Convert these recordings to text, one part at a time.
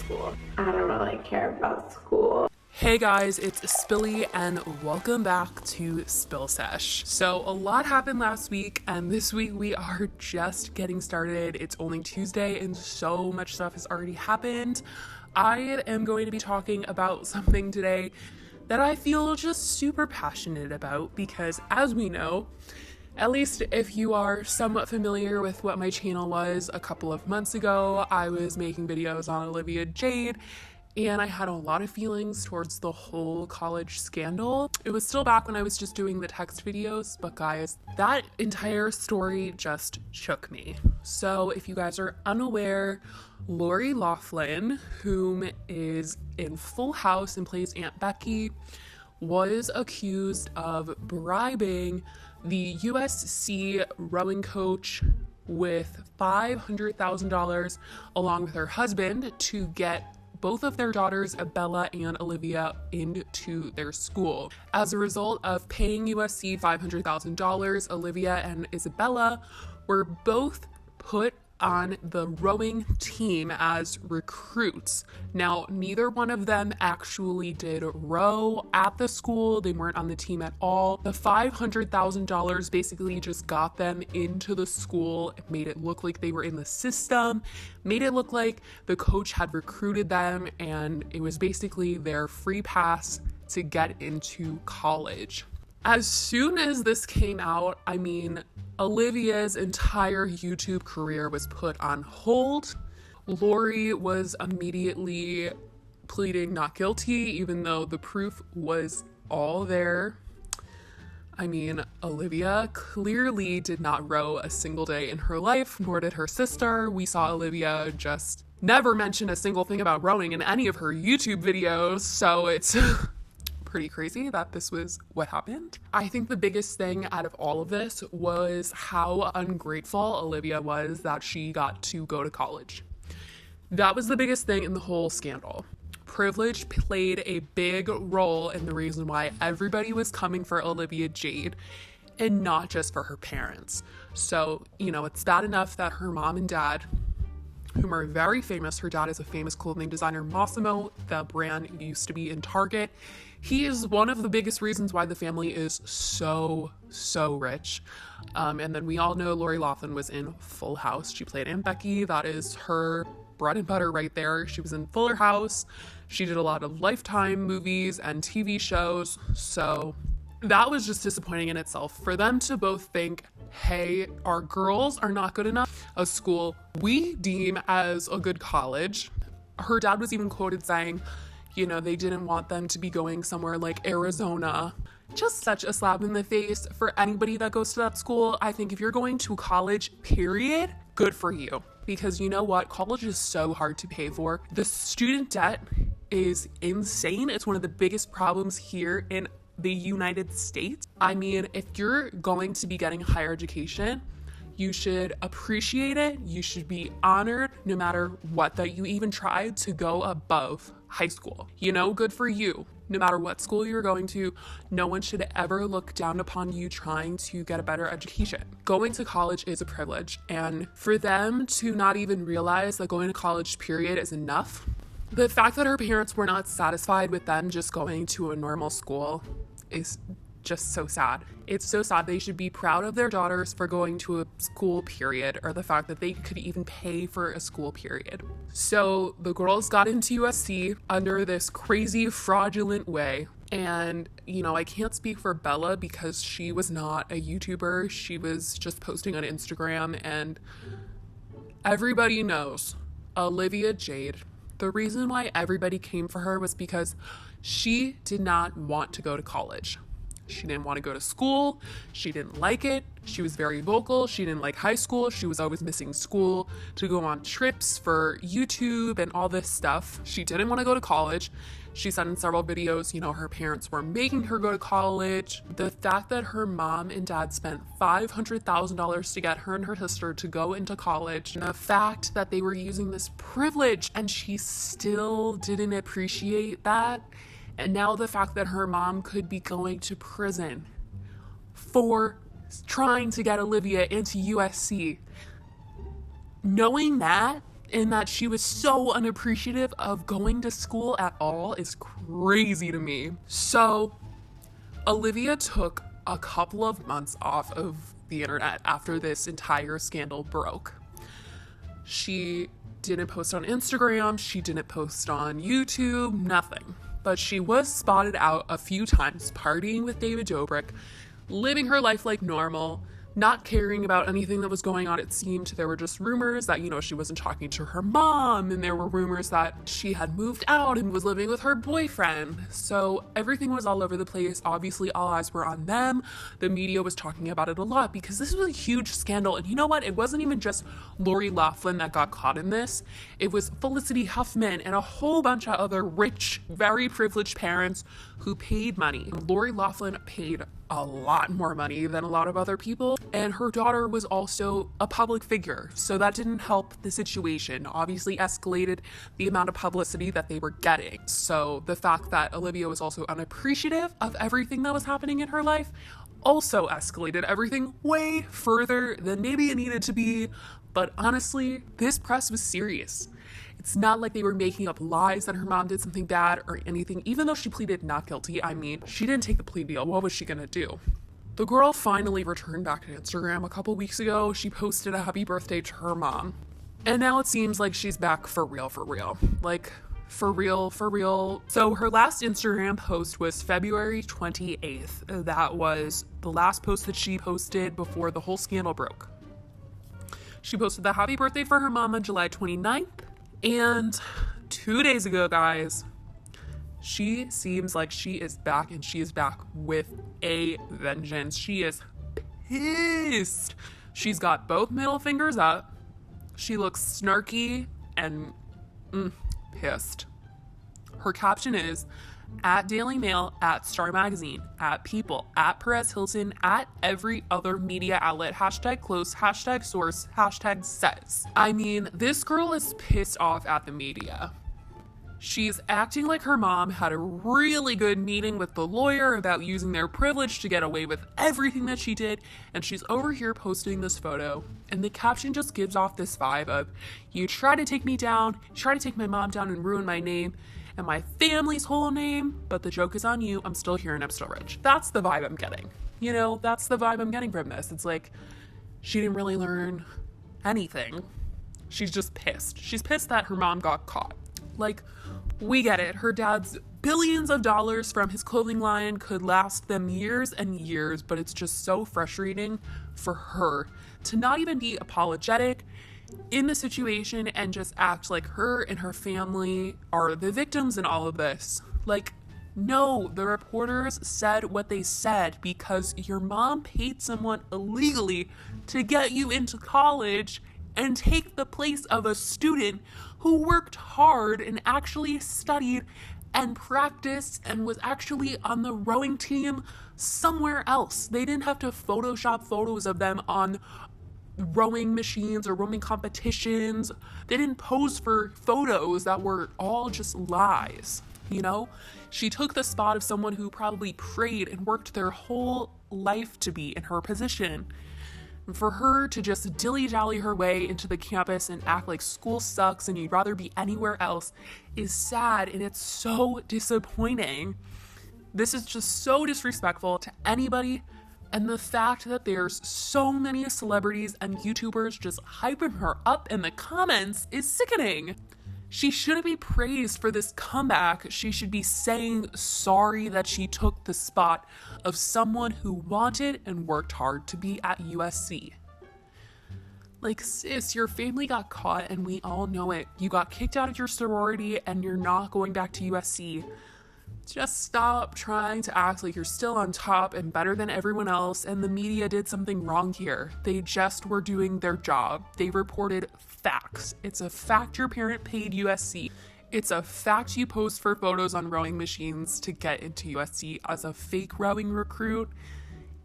school. I don't really care about school. Hey guys, it's Spilly and welcome back to Spill Sesh. So a lot happened last week and this week we are just getting started. It's only Tuesday and so much stuff has already happened. I am going to be talking about something today that I feel just super passionate about because, as we know, at least if you are somewhat familiar with what my channel was a couple of months ago, I was making videos on Olivia Jade and I had a lot of feelings towards the whole college scandal. It was still back when I was just doing the text videos, but guys, that entire story just shook me. So if you guys are unaware, Lori Loughlin, whom is in Full House and plays Aunt Becky, was accused of bribing the USC rowing coach with $500,000 along with her husband to get both of their daughters, Bella and Olivia, into their school. As a result of paying USC $500,000, Olivia and Isabella were both put on the rowing team as recruits. Now, neither one of them actually did row at the school. They weren't on the team at all. The $500,000 basically just got them into the school. It made it look like they were in the system, made it look like the coach had recruited them, and it was basically their free pass to get into college. As soon as this came out, I mean, Olivia's entire YouTube career was put on hold. Lori was immediately pleading not guilty, even though the proof was all there. I mean, Olivia clearly did not row a single day in her life, nor did her sister. We saw Olivia just never mention a single thing about rowing in any of her YouTube videos, so it's pretty crazy that this was what happened. I think the biggest thing out of all of this was how ungrateful Olivia was that she got to go to college. That was the biggest thing in the whole scandal. Privilege played a big role in the reason why everybody was coming for Olivia Jade and not just for her parents. So, it's bad enough that her mom and dad, whom are very famous. Her dad is a famous clothing designer, Massimo. The brand used to be in Target. He is one of the biggest reasons why the family is so rich. And then we all know Lori Loughlin was in Full House. She played Aunt Becky. That is her bread and butter right there. She was in Fuller House. She did a lot of Lifetime movies and TV shows. So that was just disappointing in itself. For them to both think, hey, our girls are not good enough, a school we deem as a good college. Her dad was even quoted saying, they didn't want them to be going somewhere like Arizona. Just such a slap in the face for anybody that goes to that school. I think if you're going to college, period, good for you. Because you know what? College is so hard to pay for. The student debt is insane. It's one of the biggest problems here in the United States. I mean, if you're going to be getting higher education, you should appreciate it. You should be honored no matter what, that you even tried to go above high school. Good for you. No matter what school you're going to, no one should ever look down upon you trying to get a better education. Going to college is a privilege, and for them to not even realize that going to college, period, is enough. The fact that her parents were not satisfied with them just going to a normal school is just so sad. It's so sad. They should be proud of their daughters for going to a school, period, or the fact that they could even pay for a school, period. So the girls got into USC under this crazy fraudulent way. And, I can't speak for Bella because she was not a YouTuber. She was just posting on Instagram, and everybody knows Olivia Jade. The reason why everybody came for her was because she did not want to go to college. She didn't want to go to school. She didn't like it. She was very vocal. She didn't like high school. She was always missing school to go on trips for YouTube and all this stuff. She didn't want to go to college. She said in several videos, her parents were making her go to college. The fact that her mom and dad spent $500,000 to get her and her sister to go into college, and the fact that they were using this privilege and she still didn't appreciate that. And now the fact that her mom could be going to prison for trying to get Olivia into USC. Knowing that and that she was so unappreciative of going to school at all is crazy to me. So, Olivia took a couple of months off of the internet after this entire scandal broke. She didn't post on Instagram, she didn't post on YouTube, nothing. But she was spotted out a few times partying with David Dobrik, living her life like normal, not caring about anything that was going on. It seemed there were just rumors that, she wasn't talking to her mom, and there were rumors that she had moved out and was living with her boyfriend. So everything was all over the place. Obviously, all eyes were on them. The media was talking about it a lot because this was a huge scandal. And you know what? It wasn't even just Lori Loughlin that got caught in this. It was Felicity Huffman and a whole bunch of other rich, very privileged parents who paid money. Lori Loughlin paid a lot more money than a lot of other people, and her daughter was also a public figure, so that didn't help the situation. Obviously escalated the amount of publicity that they were getting. So the fact that Olivia was also unappreciative of everything that was happening in her life also escalated everything way further than maybe it needed to be. But honestly, this press was serious. It's not like they were making up lies that her mom did something bad or anything. Even though she pleaded not guilty, she didn't take the plea deal. What was she gonna do? The girl finally returned back to Instagram a couple weeks ago. She posted a happy birthday to her mom. And now it seems like she's back for real, for real. Like, for real, for real. So her last Instagram post was February 28th. That was the last post that she posted before the whole scandal broke. She posted the happy birthday for her mom on July 29th. And 2 days ago, guys, she seems like she is back, and she is back with a vengeance. She is pissed. She's got both middle fingers up. She looks snarky and pissed. Her caption is, at Daily Mail, at Star Magazine, at People, at Perez Hilton, at every other media outlet, hashtag close, hashtag source, hashtag says. I mean, this girl is pissed off at the media. She's acting like her mom had a really good meeting with the lawyer about using their privilege to get away with everything that she did, and she's over here posting this photo, and the caption just gives off this vibe of, you try to take me down, you try to take my mom down and ruin my name, and my family's whole name, but the joke is on you. I'm still here and I'm still rich. That's the vibe I'm getting. That's the vibe I'm getting from this. It's like, she didn't really learn anything. She's just pissed. She's pissed that her mom got caught. Like, we get it. Her dad's billions of dollars from his clothing line could last them years and years, but it's just so frustrating for her to not even be apologetic in the situation and just act like her and her family are the victims in all of this. Like, no, the reporters said what they said because your mom paid someone illegally to get you into college and take the place of a student who worked hard and actually studied and practiced and was actually on the rowing team somewhere else. They didn't have to Photoshop photos of them on rowing machines or rowing competitions. They didn't pose for photos that were all just lies. She took the spot of someone who probably prayed and worked their whole life to be in her position. For her to just dilly-dally her way into the campus and act like school sucks and you'd rather be anywhere else is sad, and it's so disappointing. This is just so disrespectful to anybody. And the fact that there's so many celebrities and YouTubers just hyping her up in the comments is sickening. She shouldn't be praised for this comeback. She should be saying sorry that she took the spot of someone who wanted and worked hard to be at USC. Like, sis, your family got caught and we all know it. You got kicked out of your sorority and you're not going back to USC. Just stop trying to act like you're still on top and better than everyone else, and the media did something wrong here. They just were doing their job. They reported facts. It's a fact your parent paid USC. It's a fact you posed for photos on rowing machines to get into USC as a fake rowing recruit.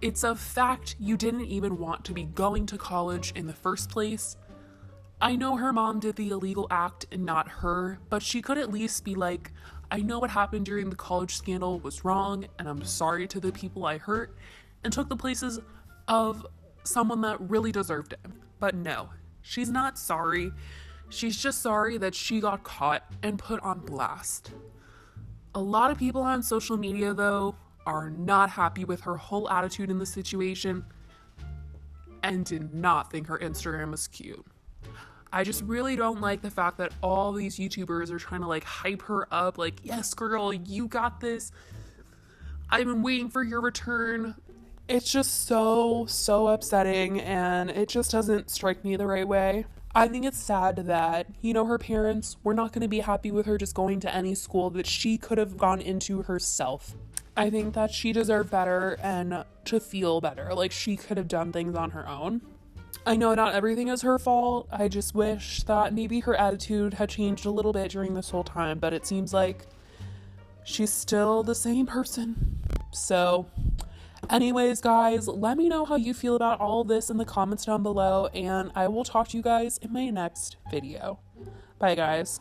It's a fact you didn't even want to be going to college in the first place. I know her mom did the illegal act and not her, but she could at least be like, I know what happened during the college scandal was wrong, and I'm sorry to the people I hurt, and took the places of someone that really deserved it. But no, she's not sorry. She's just sorry that she got caught and put on blast. A lot of people on social media, though, are not happy with her whole attitude in the situation and did not think her Instagram was cute. I just really don't like the fact that all these YouTubers are trying to like hype her up, like, yes, girl, you got this. I've been waiting for your return. It's just so upsetting, and it just doesn't strike me the right way. I think it's sad that, her parents were not going to be happy with her just going to any school that she could have gone into herself. I think that she deserved better and to feel better, like she could have done things on her own. I know not everything is her fault. I just wish that maybe her attitude had changed a little bit during this whole time, but it seems like she's still the same person. So, anyways, guys, let me know how you feel about all of this in the comments down below, and I will talk to you guys in my next video. Bye, guys.